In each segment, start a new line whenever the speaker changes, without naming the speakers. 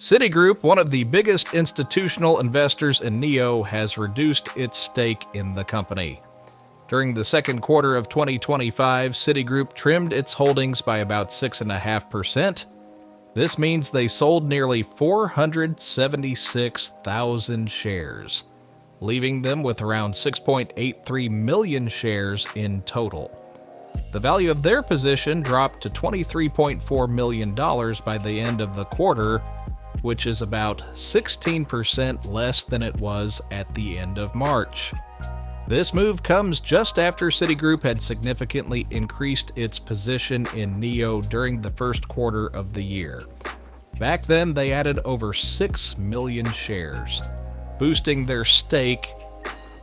Citigroup, one of the biggest institutional investors in Nio, has reduced its stake in the company. During the second quarter of 2025, Citigroup trimmed its holdings by about 6.5%. This means they sold nearly 476,000 shares, leaving them with around 6.83 million shares in total. The value of their position dropped to $23.4 million by the end of the quarter, which is about 16% less than it was at the end of March. This move comes just after Citigroup had significantly increased its position in Nio during the first quarter of the year. Back then, they added over 6 million shares, boosting their stake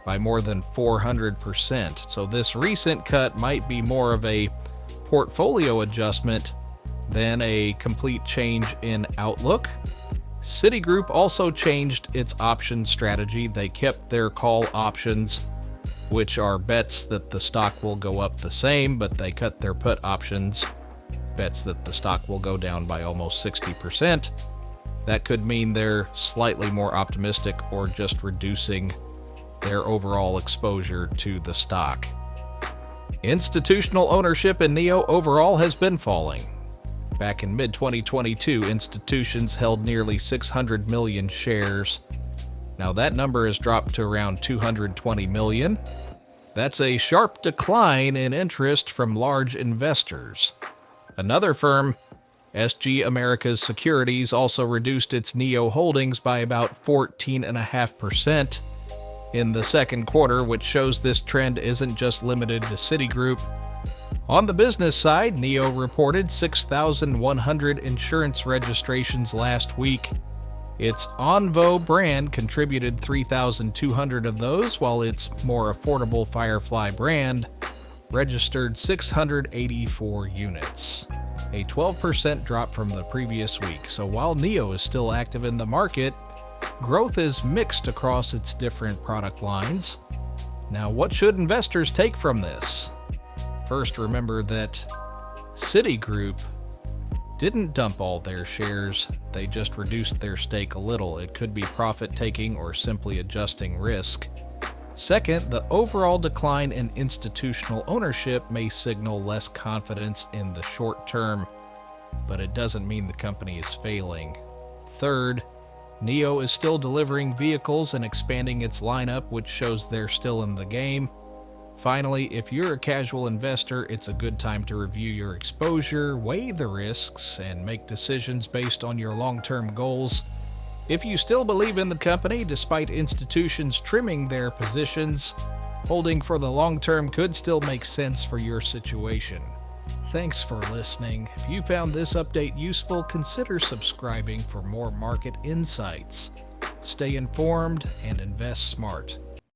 by more than 400%. So this recent cut might be more of a portfolio adjustment than a complete change in outlook. Citigroup also changed its option strategy. They kept their call options, which are bets that the stock will go up the same, but they cut their put options, bets that the stock will go down by almost 60%. That could mean they're slightly more optimistic or just reducing their overall exposure to the stock. Institutional ownership in Nio overall has been falling. Back in mid-2022, institutions held nearly 600 million shares. Now that number has dropped to around 220 million. That's a sharp decline in interest from large investors. Another firm, SG America's Securities, also reduced its Nio holdings by about 14.5% in the second quarter, which shows this trend isn't just limited to Citigroup. On the business side, Nio reported 6,100 insurance registrations last week. Its Onvo brand contributed 3,200 of those, while its more affordable Firefly brand registered 684 units, a 12% drop from the previous week. So while Nio is still active in the market, growth is mixed across its different product lines. Now, what should investors take from this? First, remember that Citigroup didn't dump all their shares, they just reduced their stake a little. It could be profit-taking or simply adjusting risk. Second, the overall decline in institutional ownership may signal less confidence in the short term, but it doesn't mean the company is failing. Third, Nio is still delivering vehicles and expanding its lineup, which shows they're still in the game. Finally, if you're a casual investor, it's a good time to review your exposure, weigh the risks, and make decisions based on your long-term goals. If you still believe in the company, despite institutions trimming their positions, holding for the long term could still make sense for your situation. Thanks for listening. If you found this update useful, consider subscribing for more market insights. Stay informed and invest smart.